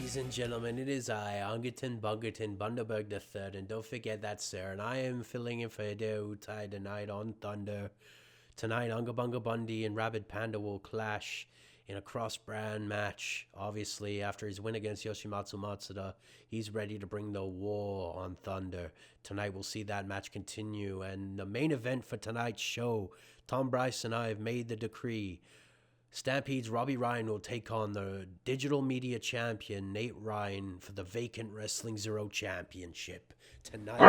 Ladies and gentlemen, it is I, Ungerton Bungerton Bundaberg III, and don't forget that, sir, and I am filling in for Hideo Utai tonight on Thunder. Tonight, Unga Bunga Bundy and Rabid Panda will clash in a cross-brand match. Obviously, after his win against Yoshimatsu Matsuda, he's ready to bring the war on Thunder. Tonight, we'll see that match continue, and the main event for tonight's show, Tom Bryce and I have made the decree. Stampede's Robbie Ryan will take on the digital media champion Nate Ryan for the vacant Wrestling XERO Championship tonight.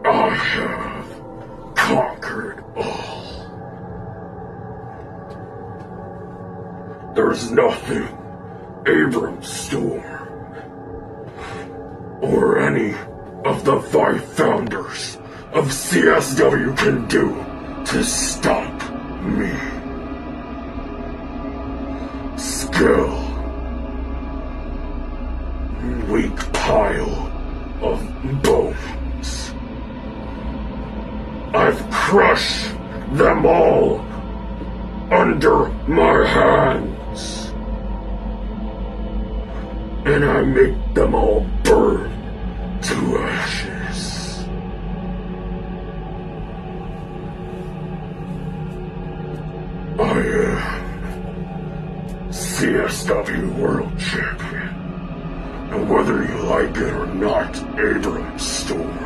I have conquered all. There's nothing Abram Storm or any of the 5 founders of CSW can do to stop me. Skill. Weak pile of bones. I've crushed them all under my hands, and I make them all burn to ashes. I am CSW World Champion, and whether you like it or not, Abram Storm,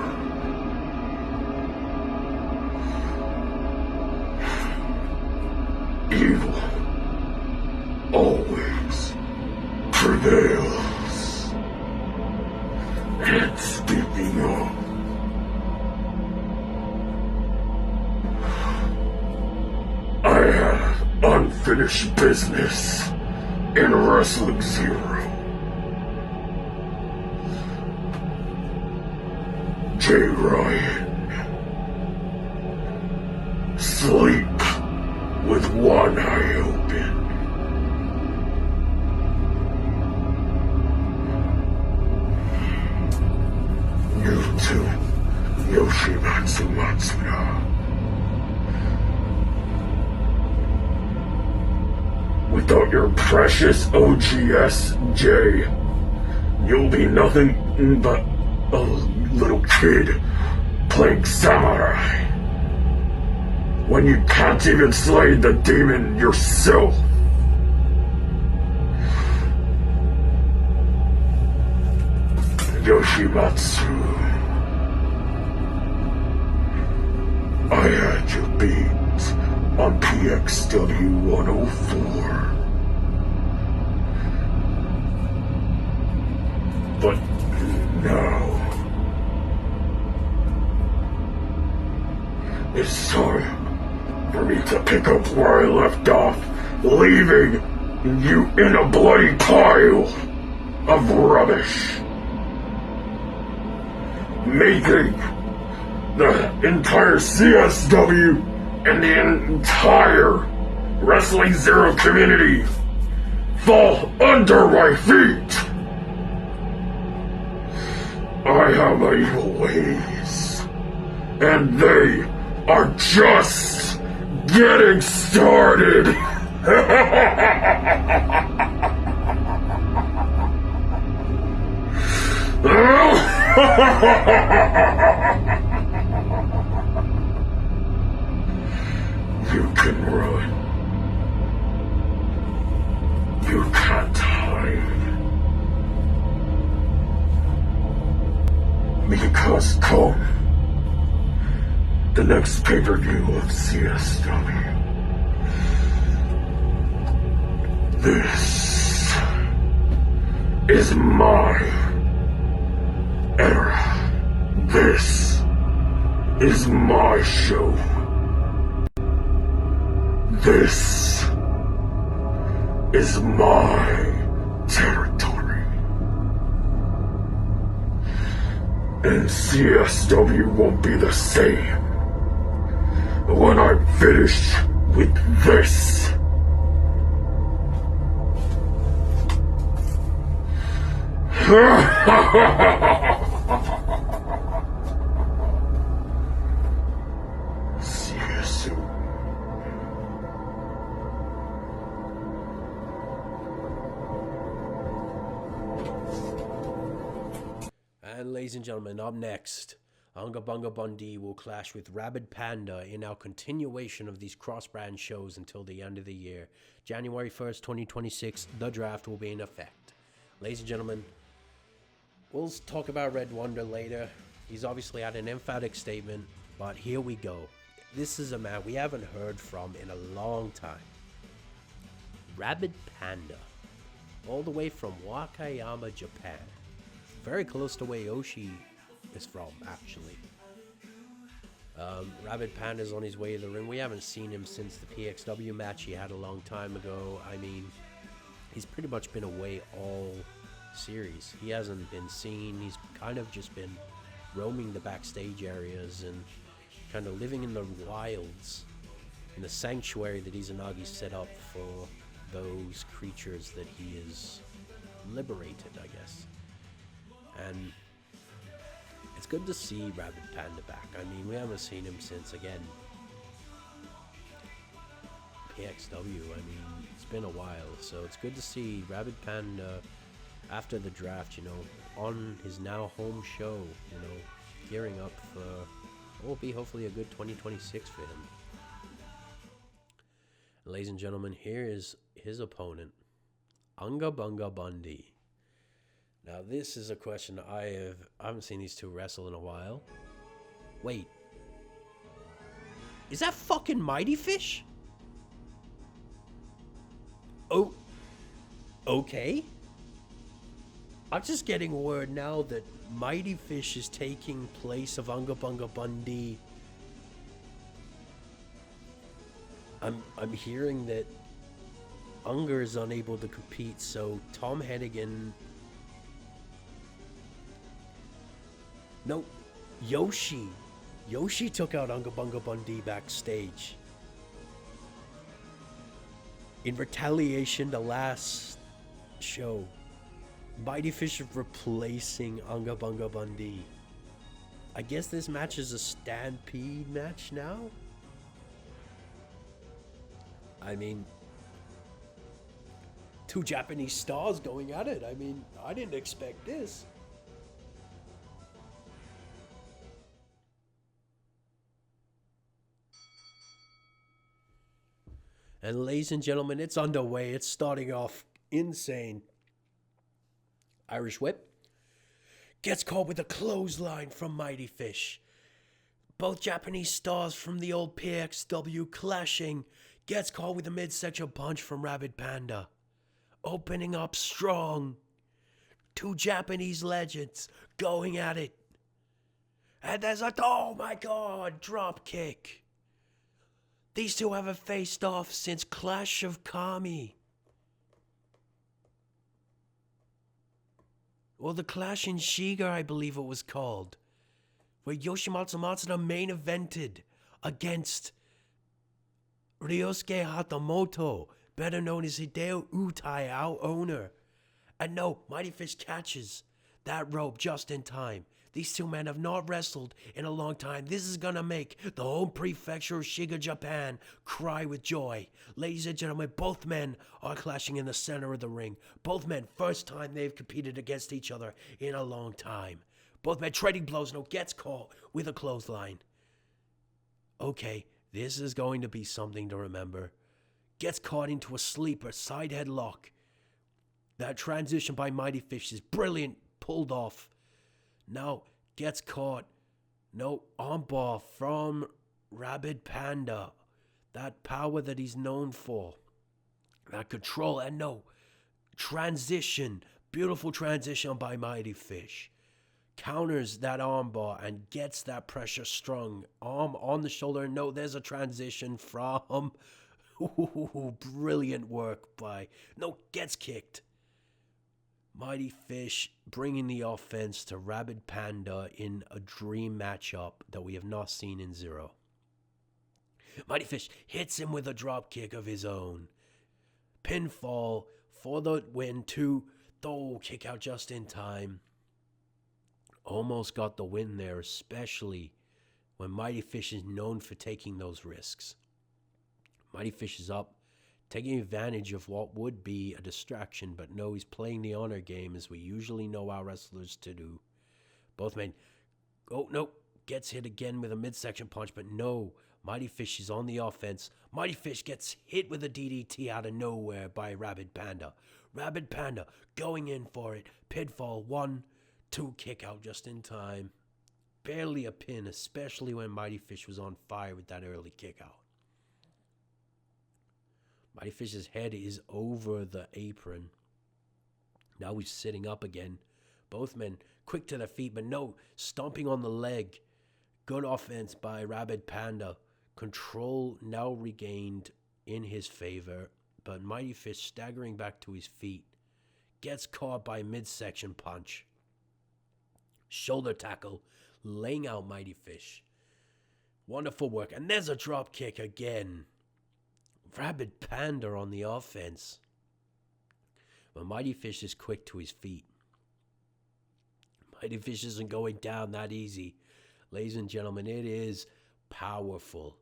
evil always prevails. And speaking of, I have unfinished business in Wrestling XERO. Jay Ryan, sleep with one eye open. You too, Yoshimatsu Matsuda. Without your precious OGS, Jay, you'll be nothing but a little kid playing samurai when you can't even slay the demon yourself. Yoshimatsu, I had you beat on PXW 104. But now, it's time for me to pick up where I left off, leaving you in a bloody pile of rubbish. Making the entire CSW and the entire Wrestling XERO community fall under my feet. I have my evil ways, and they are just getting started. You can run. You can't hide. Because come the next pay-per-view of CSW, this is my era. This is my show. This is my territory. And CSW won't be the same when I'm finished with this. See you soon. And ladies and gentlemen, up next, Unga Bunga Bundy will clash with Rabid Panda in our continuation of these cross-brand shows until the end of the year. January 1st, 2026, the draft will be in effect. Ladies and gentlemen, we'll talk about Red Wonder later. He's obviously had an emphatic statement, but here we go. This is a man we haven't heard from in a long time. Rabid Panda, all the way from Wakayama, Japan. Very close to where Yoshi is from, actually. Rabid Panda's on his way to the ring. We haven't seen him since the PXW match he had a long time ago. I mean, he's pretty much been away all series. He hasn't been seen. He's kind of just been roaming the backstage areas and kind of living in the wilds, in the sanctuary that Izanagi set up for those creatures that he is liberated, I guess. And it's good to see Rabid Panda back. I mean, we haven't seen him since, again, PXW. I mean, it's been a while, so it's good to see Rabid Panda after the draft, you know, on his now home show, you know, gearing up for what will be hopefully a good 2026 for him. Ladies and gentlemen, here is his opponent, Unga Bunga Bundy. Now, this is a question I haven't seen these two wrestle in a while. Wait. Is that fucking Mighty Fish? Oh. Okay. I'm just getting word now that Mighty Fish is taking place of Unga Bunga Bundy. I'm hearing that Unger is unable to compete, so Tom Hennigan... No, Yoshi took out Unga Bunga Bundy backstage. In retaliation, the last show, Mighty Fish replacing Unga Bunga Bundy. I guess this match is a stampede match now? I mean, two Japanese stars going at it. I mean, I didn't expect this. And ladies and gentlemen, it's underway. It's starting off insane. Irish whip. Gets caught with a clothesline from Mighty Fish. Both Japanese stars from the old PXW clashing. Gets caught with a midsection punch from Rabid Panda. Opening up strong. Two Japanese legends going at it. And there's a, oh my god, drop kick. These two haven't faced off since Clash of Kami. Or the Clash in Shiga, I believe it was called. Where Yoshimatsu Matsuda main evented against Ryosuke Hatamoto, better known as Hideo Utai, our owner. And no, Mighty Fish catches that rope just in time. These two men have not wrestled in a long time. This is gonna make the home prefecture of Shiga, Japan cry with joy. Ladies and gentlemen, both men are clashing in the center of the ring. Both men, first time they've competed against each other in a long time. Both men trading blows, no gets caught with a clothesline. Okay, this is going to be something to remember. Gets caught into a sleeper side headlock. That transition by Mighty Fish is brilliant, pulled off. Now gets caught. No, armbar from Rabid Panda. That power that he's known for. That control, and no, transition. Beautiful transition by Mighty Fish. Counters that armbar and gets that pressure strong. Arm on the shoulder. No, there's a transition from... Ooh, brilliant work by... No, gets kicked. Mighty Fish bringing the offense to Rabid Panda in a dream matchup that we have not seen in XERO. Mighty Fish hits him with a drop kick of his own. Pinfall for the win. 2. Kick out just in time. Almost got the win there, especially when Mighty Fish is known for taking those risks. Mighty Fish is up, taking advantage of what would be a distraction, but no, he's playing the honor game as we usually know our wrestlers to do. Both men, gets hit again with a midsection punch, but no, Mighty Fish is on the offense. Mighty Fish gets hit with a DDT out of nowhere by Rabid Panda. Rabid Panda going in for it. Pinfall, 1, 2, kick out just in time. Barely a pin, especially when Mighty Fish was on fire with that early kick out. Mighty Fish's head is over the apron. Now he's sitting up again. Both men quick to their feet, but no, stomping on the leg. Good offense by Rabid Panda. Control now regained in his favor, but Mighty Fish staggering back to his feet. Gets caught by midsection punch. Shoulder tackle, laying out Mighty Fish. Wonderful work, and there's a drop kick again. Rabid Panda on the offense. But Mighty Fish is quick to his feet. Mighty Fish isn't going down that easy. Ladies and gentlemen, it is powerful.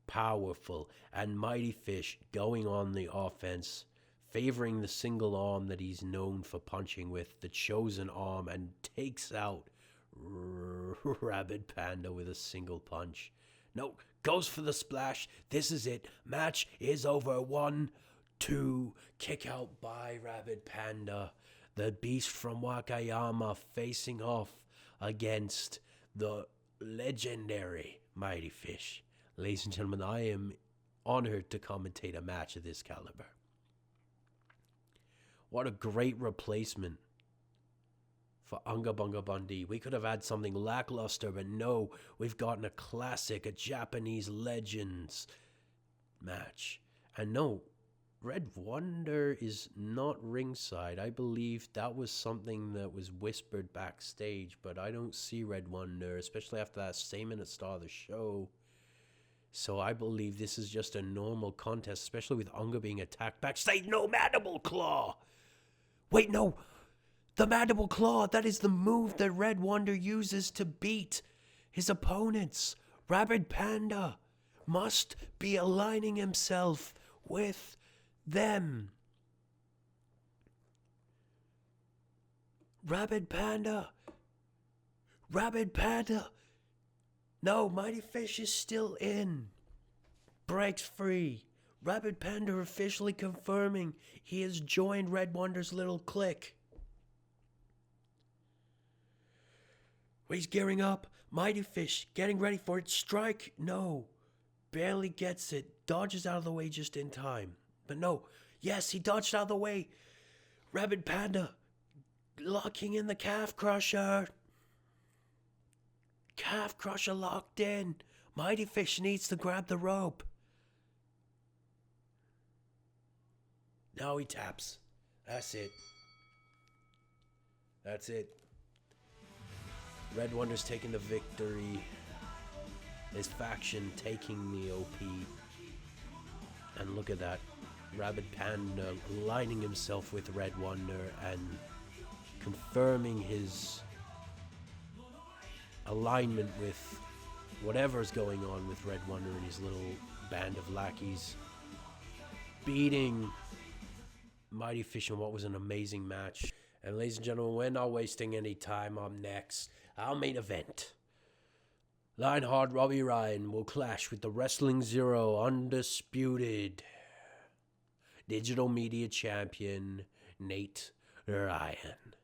Powerful. And Mighty Fish going on the offense, favoring the single arm that he's known for punching with, the chosen arm, and takes out Rabid Panda with a single punch. No, goes for the splash. This is it. Match is over. 1, 2, kick out by Rabid Panda. The beast from Wakayama facing off against the legendary Mighty Fish. Ladies and gentlemen, I am honored to commentate a match of this caliber. What a great replacement for Unga Bunga Bundy. We could have had something lackluster, but no, we've gotten a classic, a Japanese legends match. And no, Red Wonder is not ringside. I believe that was something that was whispered backstage, but I don't see Red Wonder, especially after that statement at the start of the show. So I believe this is just a normal contest, especially with Unga being attacked backstage. No, Mandible Claw! Wait, no! The Mandible Claw, that is the move that Red Wonder uses to beat his opponents. Rabid Panda must be aligning himself with them. Rabid Panda. Rabid Panda. No, Mighty Fish is still in. Breaks free. Rabid Panda officially confirming he has joined Red Wonder's little clique. He's gearing up. Mighty Fish getting ready for it. Strike. No. Barely gets it. Dodges out of the way just in time. But no. Yes, he dodged out of the way. Rabid Panda locking in the calf crusher. Calf crusher locked in. Mighty Fish needs to grab the rope. Now he taps. That's it. That's it. Red Wonder's taking the victory. His faction taking the OP. And look at that. Rabid Panda aligning himself with Red Wonder and confirming his alignment with whatever's going on with Red Wonder and his little band of lackeys. Beating Mighty Fish in what was an amazing match. And ladies and gentlemen, we're not wasting any time. Up next, our main event. Lionheart Robbie Ryan will clash with the Wrestling XERO undisputed digital media champion Nate Ryan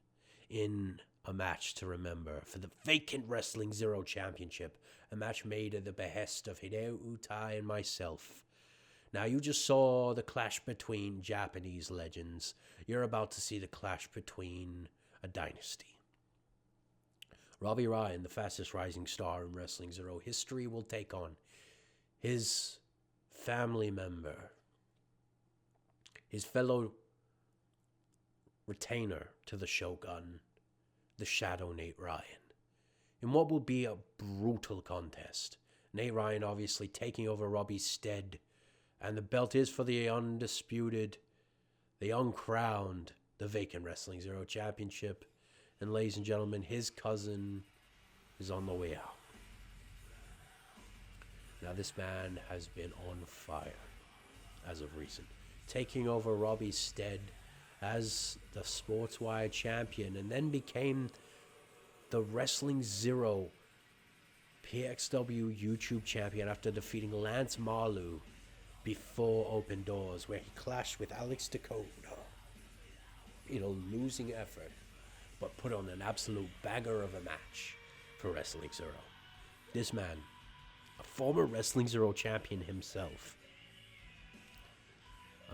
in a match to remember for the vacant Wrestling XERO championship. A match made at the behest of Hideo Utai and myself. Now, you just saw the clash between Japanese legends. You're about to see the clash between a dynasty. Robbie Ryan, the fastest rising star in Wrestling XERO history, will take on his family member, his fellow retainer to the Shogun, the Shadow Nate Ryan, in what will be a brutal contest. Nate Ryan obviously taking over Robbie's stead. And the belt is for the undisputed, the uncrowned, the vacant Wrestling Zero Championship. And ladies and gentlemen, his cousin is on the way out. Now this man has been on fire as of recent, taking over Robbie's stead as the Sportswire champion, and then became the Wrestling Zero PXW YouTube champion after defeating Lance Marleau before Open Doors, where he clashed with Alex Dakota in a losing effort, but put on an absolute banger of a match for Wrestling Zero. This man, a former Wrestling Zero champion himself,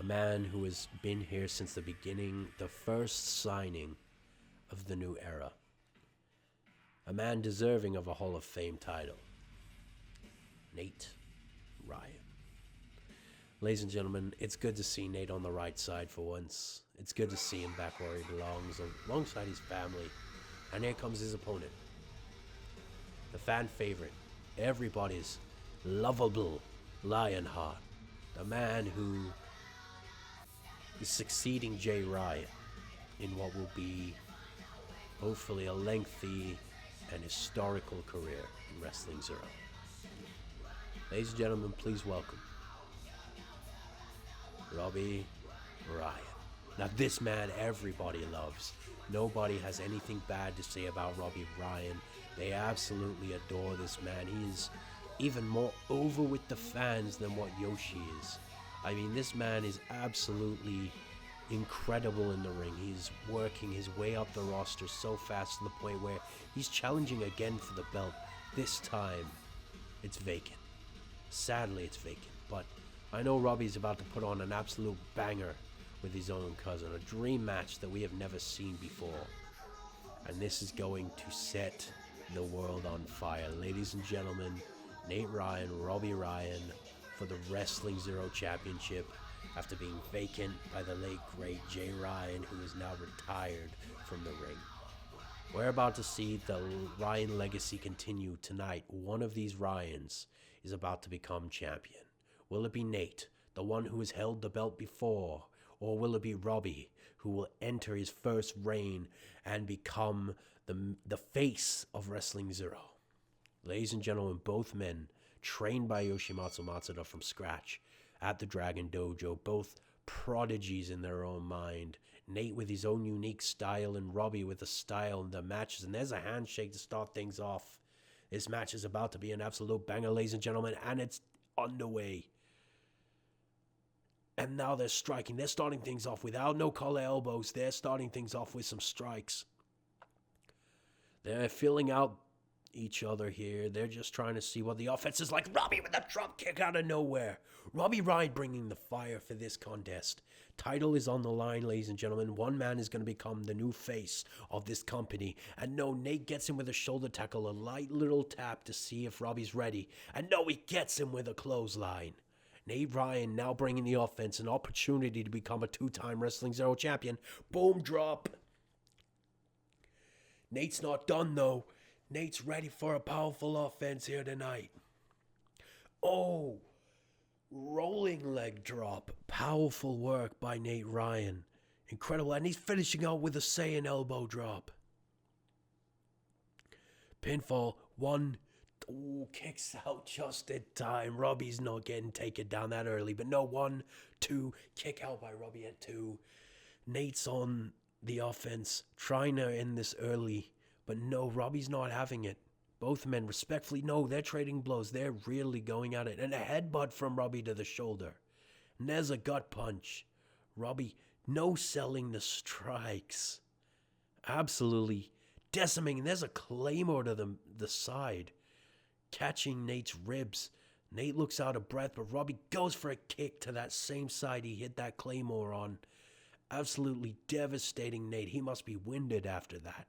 a man who has been here since the beginning, the first signing of the new era, a man deserving of a Hall of Fame title, Nate Ryan. Ladies and gentlemen, it's good to see Nate on the right side for once. It's good to see him back where he belongs, alongside his family. And here comes his opponent, the fan favorite, everybody's lovable Lionheart, the man who is succeeding Jay Ryan in what will be hopefully a lengthy and historical career in Wrestling Zero. Ladies and gentlemen, please welcome Robbie Ryan. Now this man everybody loves. Nobody has anything bad to say about Robbie Ryan. They absolutely adore this man. He is even more over with the fans than what Yoshi is. I mean, this man is absolutely incredible in the ring. He's working his way up the roster so fast to the point where he's challenging again for the belt. This time, it's vacant. Sadly, it's vacant. But I know Robbie's about to put on an absolute banger with his own cousin. A dream match that we have never seen before. And this is going to set the world on fire. Ladies and gentlemen, Nate Ryan, Robbie Ryan for the Wrestling Zero Championship after being vacant by the late great Jay Ryan, who is now retired from the ring. We're about to see the Ryan legacy continue tonight. One of these Ryans is about to become champion. Will it be Nate, the one who has held the belt before? Or will it be Robbie, who will enter his first reign and become the face of Wrestling Zero? Ladies and gentlemen, both men trained by Yoshimatsu Matsuda from scratch at the Dragon Dojo, both prodigies in their own mind. Nate with his own unique style and Robbie with a style in the matches. And there's a handshake to start things off. This match is about to be an absolute banger, ladies and gentlemen, and it's underway. And now they're striking. They're starting things off without no collar elbows. They're starting things off with some strikes. They're filling out each other here. They're just trying to see what the offense is like. Robbie with a drop kick out of nowhere. Robbie Ryan bringing the fire for this contest. Title is on the line, ladies and gentlemen. One man is going to become the new face of this company. And no, Nate gets him with a shoulder tackle, a light little tap to see if Robbie's ready. And no, he gets him with a clothesline. Nate Ryan now bringing the offense, an opportunity to become a two-time Wrestling Zero champion. Boom, drop. Nate's not done, though. Nate's ready for a powerful offense here tonight. Oh, rolling leg drop. Powerful work by Nate Ryan. Incredible. And he's finishing out with a Saiyan elbow drop. Pinfall. 1, ooh, kicks out just in time. Robbie's not getting taken down that early. But no, 1, 2, kick out by Robbie at 2. Nate's on the offense, trying to end this early. But no, Robbie's not having it. Both men respectfully, no, they're trading blows. They're really going at it. And a headbutt from Robbie to the shoulder. And there's a gut punch. Robbie no selling the strikes. Absolutely decimating. There's a claymore to the side, catching Nate's ribs. Nate looks out of breath, but Robbie goes for a kick to that same side he hit that claymore on. Absolutely devastating Nate. He must be winded after that.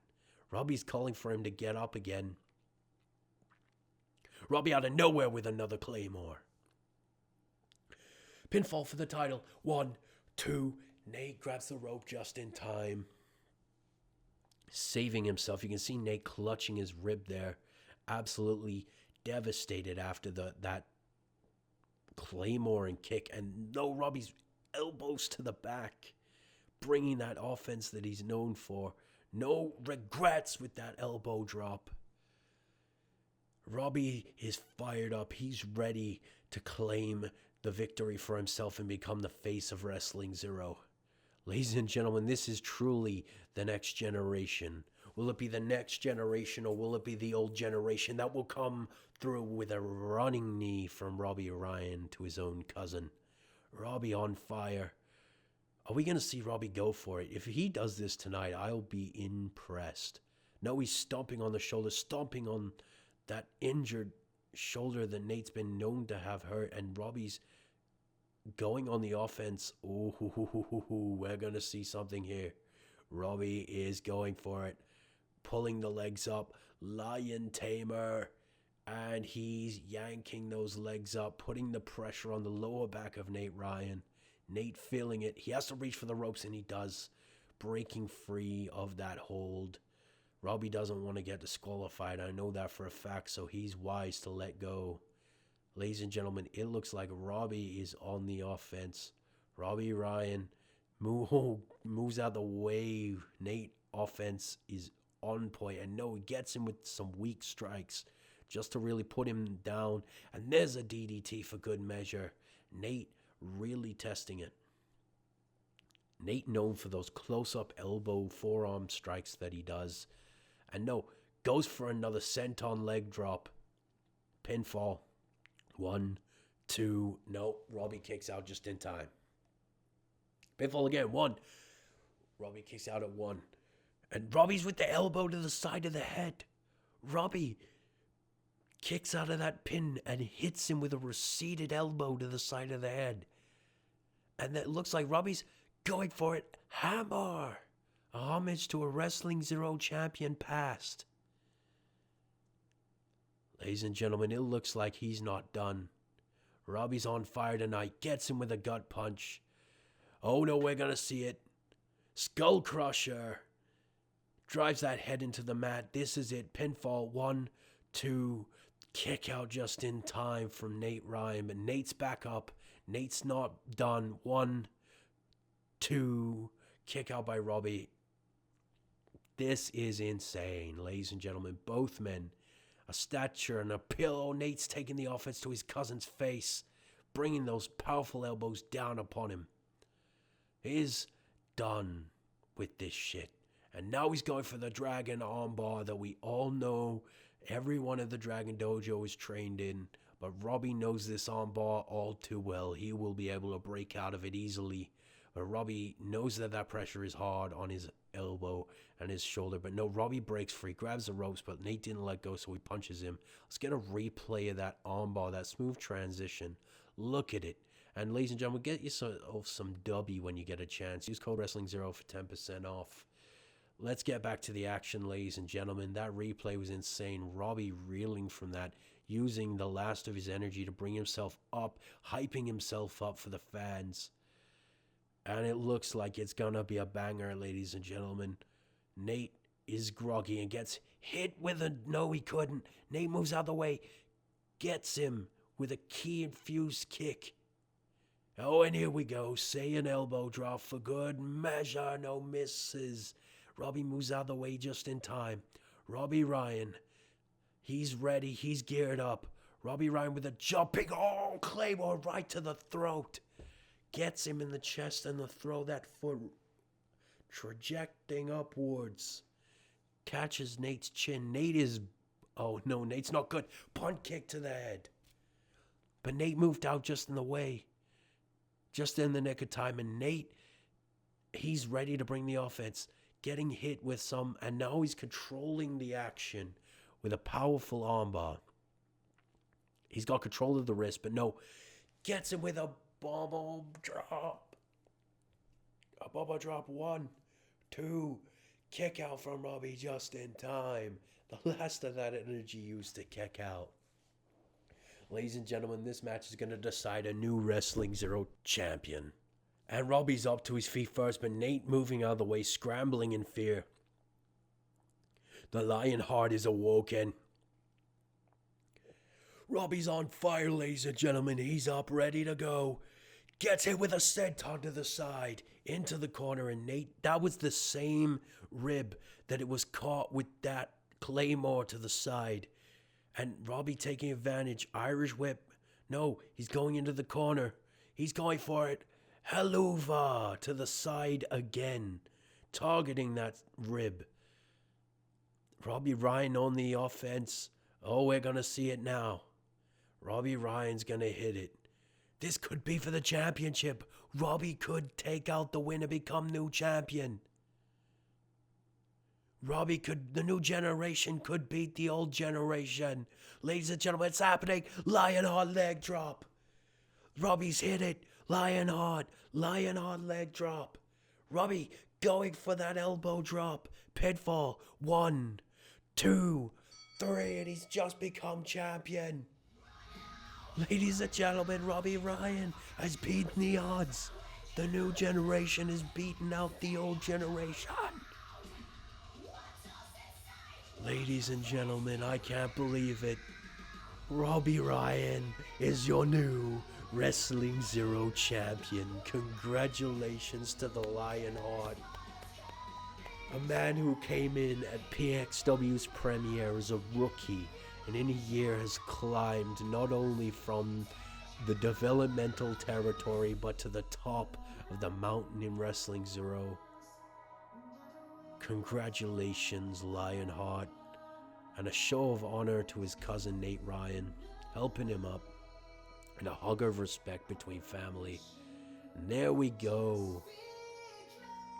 Robbie's calling for him to get up again. Robbie out of nowhere with another claymore. Pinfall for the title. 1, 2. Nate grabs the rope just in time, saving himself. You can see Nate clutching his rib there. Absolutely devastated after that Claymore and kick. And no, Robbie's elbows to the back, bringing that offense that he's known for. No regrets with that elbow drop. Robbie is fired up. He's ready to claim the victory for himself and become the face of Wrestling XERO. Ladies and gentlemen, this is truly the next generation. Will it be the next generation, or will it be the old generation that will come through with a running knee from Robbie Ryan to his own cousin? Robbie on fire. Are we going to see Robbie go for it? If he does this tonight, I'll be impressed. No, he's stomping on the shoulder, stomping on that injured shoulder that Nate's been known to have hurt, and Robbie's going on the offense. We're going to see something here. Robbie is going for it, pulling the legs up, lion tamer, and he's yanking those legs up, putting the pressure on the lower back of Nate Ryan. Nate feeling it. He has to reach for the ropes, and he does, breaking free of that hold. Robbie doesn't want to get disqualified. I know that for a fact, so he's wise to let go. Ladies and gentlemen, it looks like Robbie is on the offense. Robbie Ryan moves out of the way. Nate offense is on point. And no, he gets him with some weak strikes just to really put him down. And there's a DDT for good measure. Nate really testing it. Nate known for those close-up elbow forearm strikes that he does. And no, goes for another senton leg drop. Pinfall. 1, 2, no. Robbie kicks out just in time. Pinfall again. 1. Robbie kicks out at 1. And Robbie's with the elbow to the side of the head. Robbie kicks out of that pin and hits him with a receded elbow to the side of the head. And it looks like Robbie's going for it. Hammer. A homage to a Wrestling XERO champion past. Ladies and gentlemen, it looks like he's not done. Robbie's on fire tonight. Gets him with a gut punch. Oh no, we're going to see it. Skull Crusher. Drives that head into the mat. This is it. Pinfall. 1, 2. Kick out just in time from Nate Ryan. But Nate's back up. Nate's not done. 1, 2. Kick out by Robbie. This is insane, ladies and gentlemen. Both men, a stature and a pillow. Nate's taking the offense to his cousin's face, bringing those powerful elbows down upon him. He's done with this shit. And now he's going for the Dragon armbar that we all know everyone at the Dragon Dojo is trained in. But Robbie knows this armbar all too well. He will be able to break out of it easily. But Robbie knows that pressure is hard on his elbow and his shoulder. But no, Robbie breaks free, grabs the ropes, but Nate didn't let go, so he punches him. Let's get a replay of that armbar, that smooth transition. Look at it. And ladies and gentlemen, get yourself some Dubby when you get a chance. Use code Wrestling XERO for 10% off. Let's get back to the action, ladies and gentlemen. That replay was insane. Robbie reeling from that, using the last of his energy to bring himself up, hyping himself up for the fans. And it looks like it's going to be a banger, ladies and gentlemen. Nate is groggy and gets hit with a... No, he couldn't. Nate moves out of the way. Gets him with a key-infused kick. Oh, and here we go. Say an elbow drop for good measure. No misses. Robbie moves out of the way just in time. Robbie Ryan. He's ready. He's geared up. Robbie Ryan with a jumping... Oh, Claymore right to the throat. Gets him in the chest and the throat. That foot trajecting upwards. Catches Nate's chin. Nate is... Oh, no, Nate's not good. Punt kick to the head. But Nate moved out just in the way. Just in the nick of time. And Nate, he's ready to bring the offense. Getting hit with some... And now he's controlling the action with a powerful armbar. He's got control of the wrist, but no. Gets him with a bubble drop. A bubble drop. 1, 2. Kick out from Robbie just in time. The last of that energy used to kick out. Ladies and gentlemen, this match is going to decide a new Wrestling XERO champion. And Robbie's up to his feet first, but Nate moving out of the way, scrambling in fear. The lion heart is awoken. Robbie's on fire, ladies and gentlemen. He's up, ready to go. Gets hit with a senton to the side, into the corner, and Nate, that was the same rib that it was caught with that claymore to the side. And Robbie taking advantage, Irish whip. No, he's going into the corner. He's going for it. Helluva to the side again, targeting that rib. Robbie Ryan on the offense. Oh, we're going to see it now. Robbie Ryan's going to hit it. This could be for the championship. Robbie could take out the win and become new champion. The new generation could beat the old generation. Ladies and gentlemen, it's happening. Lionheart leg drop. Robbie's hit it. Lionheart leg drop. Robbie going for that elbow drop. Pitfall. 1, 2, 3, and he's just become champion. Ladies and gentlemen, Robbie Ryan has beaten the odds. The new generation has beaten out the old generation. Ladies and gentlemen, I can't believe it. Robbie Ryan is your new Wrestling Zero champion. Congratulations to the Lionheart. A man who came in at PXW's premiere as a rookie and in a year has climbed not only from the developmental territory but to the top of the mountain in Wrestling Zero. Congratulations, Lionheart, and a show of honor to his cousin Nate Ryan, helping him up, and a hug of respect between family. And there we go.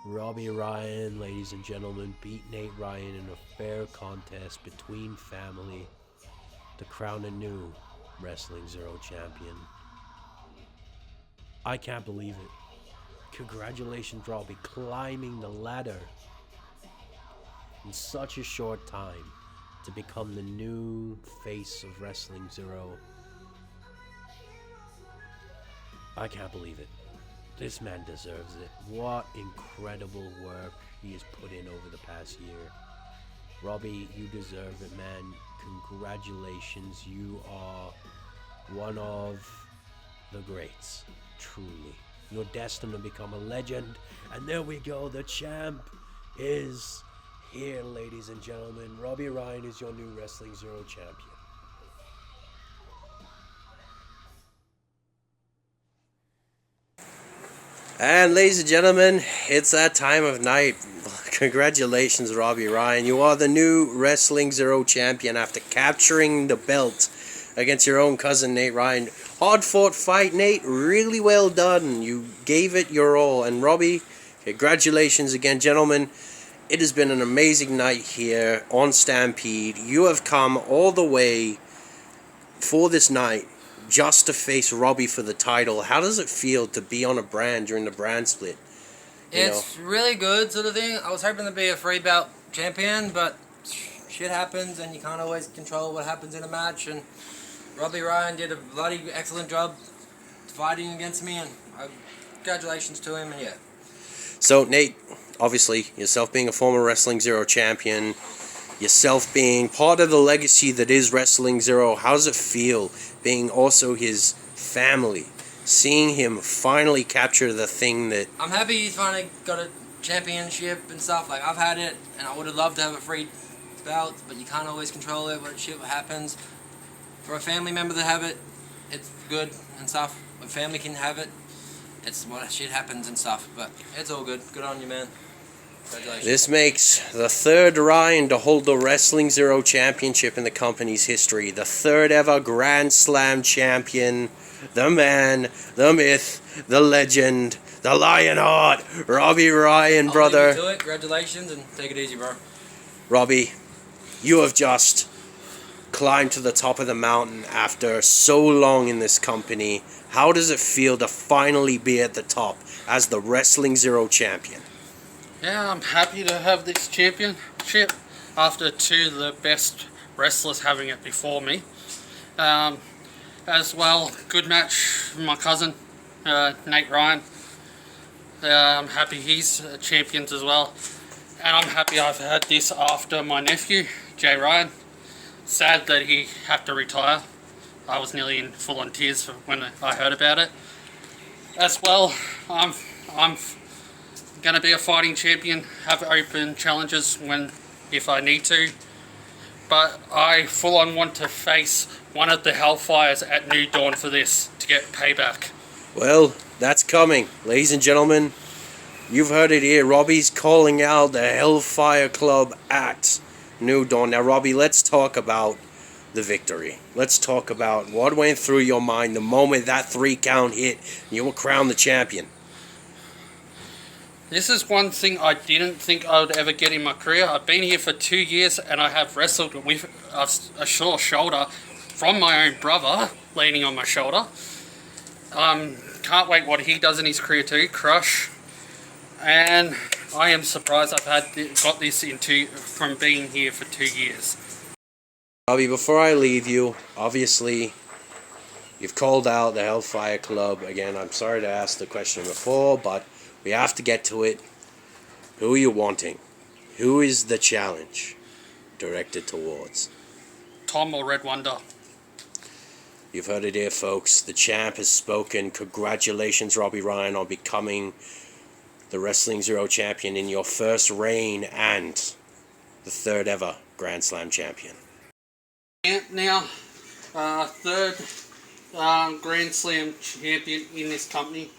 Robbie Ryan, ladies and gentlemen, beat Nate Ryan in a fair contest between family to crown a new Wrestling Zero champion. I can't believe it. Congratulations, Robbie, climbing the ladder in such a short time to become the new face of Wrestling Zero. I can't believe it. This man deserves it. What incredible work he has put in over the past year. Robbie, you deserve it, man. Congratulations. You are one of the greats. Truly. You're destined to become a legend. And there we go. The champ is here, ladies and gentlemen. Robbie Ryan is your new Wrestling Zero champion. And ladies and gentlemen, it's that time of night. Congratulations, Robbie Ryan. You are the new Wrestling Zero champion after capturing the belt against your own cousin, Nate Ryan. Hard-fought fight, Nate. Really well done. You gave it your all. And Robbie, congratulations again, gentlemen. It has been an amazing night here on Stampede. You have come all the way for this night just to face Robbie for the title. How does it feel to be on a brand during the brand split? It's really good, sort of thing. I was hoping to be a free belt champion, but shit happens and you can't always control what happens in a match. And Robbie Ryan did a bloody excellent job fighting against me, and congratulations to him. And yeah. So Nate, obviously yourself being a former Wrestling Zero champion, yourself being part of the legacy that is Wrestling Zero, how does it feel being also his family, seeing him finally capture the thing that... I'm happy he's finally got a championship and stuff. Like, I've had it, and I would have loved to have a free belt, but you can't always control it, what shit happens. For a family member to have it, it's good and stuff. When family can have it, it's what shit happens and stuff. But it's all good. Good on you, man. Congratulations. This makes the third Ryan to hold the Wrestling Zero championship in the company's history. The third ever Grand Slam champion. The man, the myth, the legend, the Lionheart, Robbie Ryan, brother. I'll leave you to it. Congratulations, and take it easy, bro. Robbie, you have just climbed to the top of the mountain after so long in this company. How does it feel to finally be at the top as the Wrestling Zero champion? Yeah, I'm happy to have this championship after two of the best wrestlers having it before me. As well, good match with my cousin, Nate Ryan. I'm happy he's champions as well. And I'm happy I've had this after my nephew, Jay Ryan. Sad that he had to retire. I was nearly in full-on tears when I heard about it. As well, I'm going to be a fighting champion, have open challenges if I need to. But I full-on want to face one of the Hellfires at New Dawn for this, to get payback. Well, that's coming. Ladies and gentlemen, you've heard it here. Robbie's calling out the Hellfire Club at New Dawn. Now, Robbie, let's talk about the victory. Let's talk about what went through your mind the moment that 3 count hit and you were crowned the champion. This is one thing I didn't think I would ever get in my career. I've been here for 2 years and I have wrestled with a sore shoulder from my own brother leaning on my shoulder. Can't wait what he does in his career too, Crush. And I am surprised I've got this from being here for 2 years. Robbie, before I leave you, obviously you've called out the Hellfire Club. Again, I'm sorry to ask the question before, but we have to get to it. Who are you wanting? Who is the challenge directed towards? Tom or Red Wonder? You've heard it here, folks. The champ has spoken. Congratulations, Robbie Ryan, on becoming the Wrestling XERO champion in your first reign and the 3rd ever Grand Slam champion. Now, third Grand Slam champion in this company.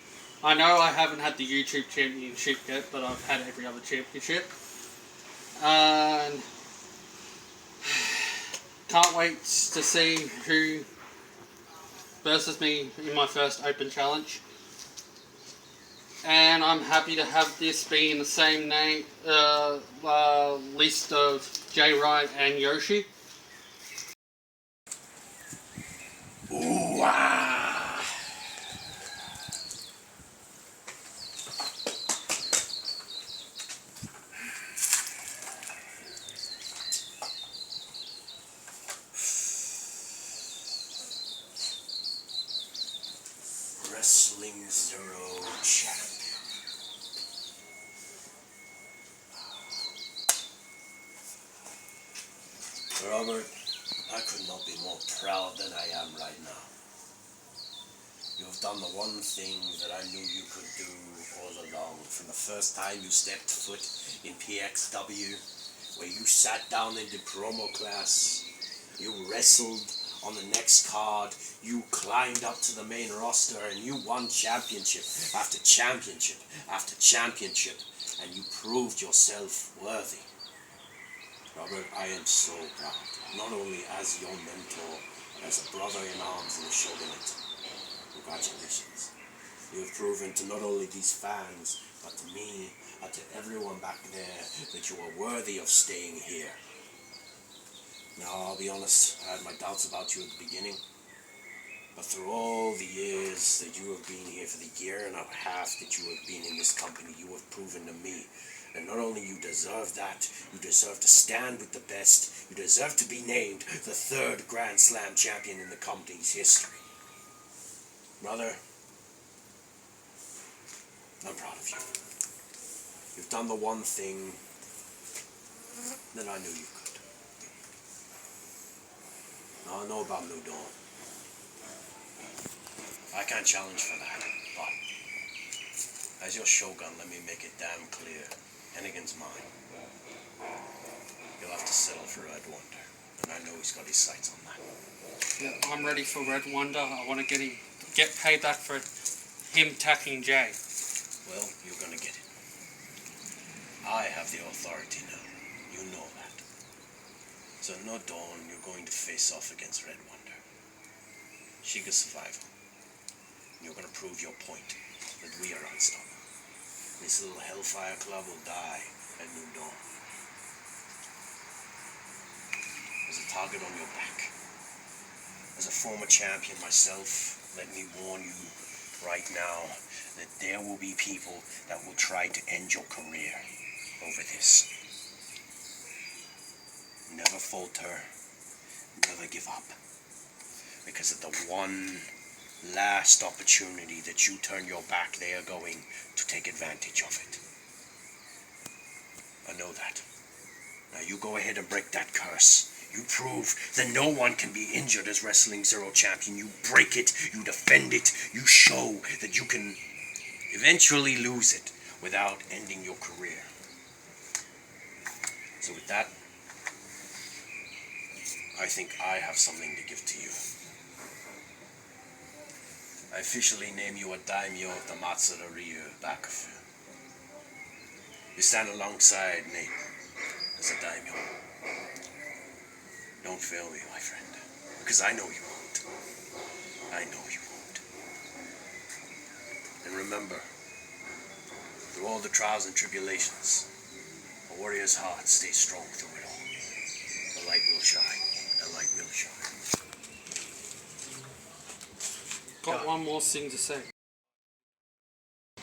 I know I haven't had the YouTube championship yet, but I've had every other championship. And can't wait to see who versus me in my first open challenge. And I'm happy to have this be in the same name list of Jay Ryan and Yoshi. Ooh, ah. Wrestling XERO champion. Robert, I could not be more proud than I am right now. You have done the one thing that I knew you could do all along. From the first time you stepped foot in PXW, where you sat down in the promo class, you wrestled on the next card, you climbed up to the main roster, and you won championship after championship after championship, and you proved yourself worthy. Robert, I am so proud, not only as your mentor, but as a brother in arms in the shogunate. Congratulations. You have proven to not only these fans, but to me, and to everyone back there, that you are worthy of staying here. Now, I'll be honest, I had my doubts about you at the beginning, but through all the years that you have been here, for the year and a half that you have been in this company, you have proven to me that not only you deserve that, you deserve to stand with the best, you deserve to be named the 3rd Grand Slam champion in the company's history. Brother, I'm proud of you. You've done the one thing that I knew you could. Now, I know about New Dawn. I can't challenge for that, but as your shogun, let me make it damn clear. Hennigan's mine. You'll have to settle for Red Wonder, and I know he's got his sights on that. Yeah, I'm ready for Red Wonder. I want to get payback for him attacking Jay. Well, you're gonna get it. I have the authority now. You know that. So at No Dawn, you're going to face off against Red Wonder. Shiga's survival. You're gonna prove your point that we are unstoppable. This little Hellfire Club will die at New Dawn. There's a target on your back. As a former champion myself, let me warn you right now that there will be people that will try to end your career over this. Never falter, never give up. Because at the one last opportunity that you turn your back, they are going to take advantage of it. I know that. Now you go ahead and break that curse. You prove that no one can be injured as Wrestling Zero champion. You break it, you defend it, you show that you can eventually lose it without ending your career. So with that, I think I have something to give to you. I officially name you a daimyo of the Matsura Ryu Bakufu. You stand alongside Nate as a daimyo. Don't fail me, my friend, because I know you won't. I know you won't. And remember, through all the trials and tribulations, a warrior's heart stays strong through it all. The light will shine. The light will shine. Got one more thing to say.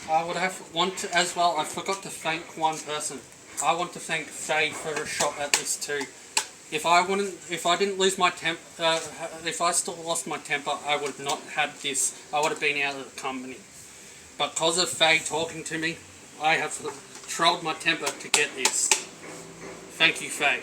I would have as well. I forgot to thank one person. I want to thank Faye for a shot at this too. If I didn't lose my if I still lost my temper, I would not have this. I would have been out of the company. But because of Faye talking to me, I have controlled my temper to get this. Thank you, Faye.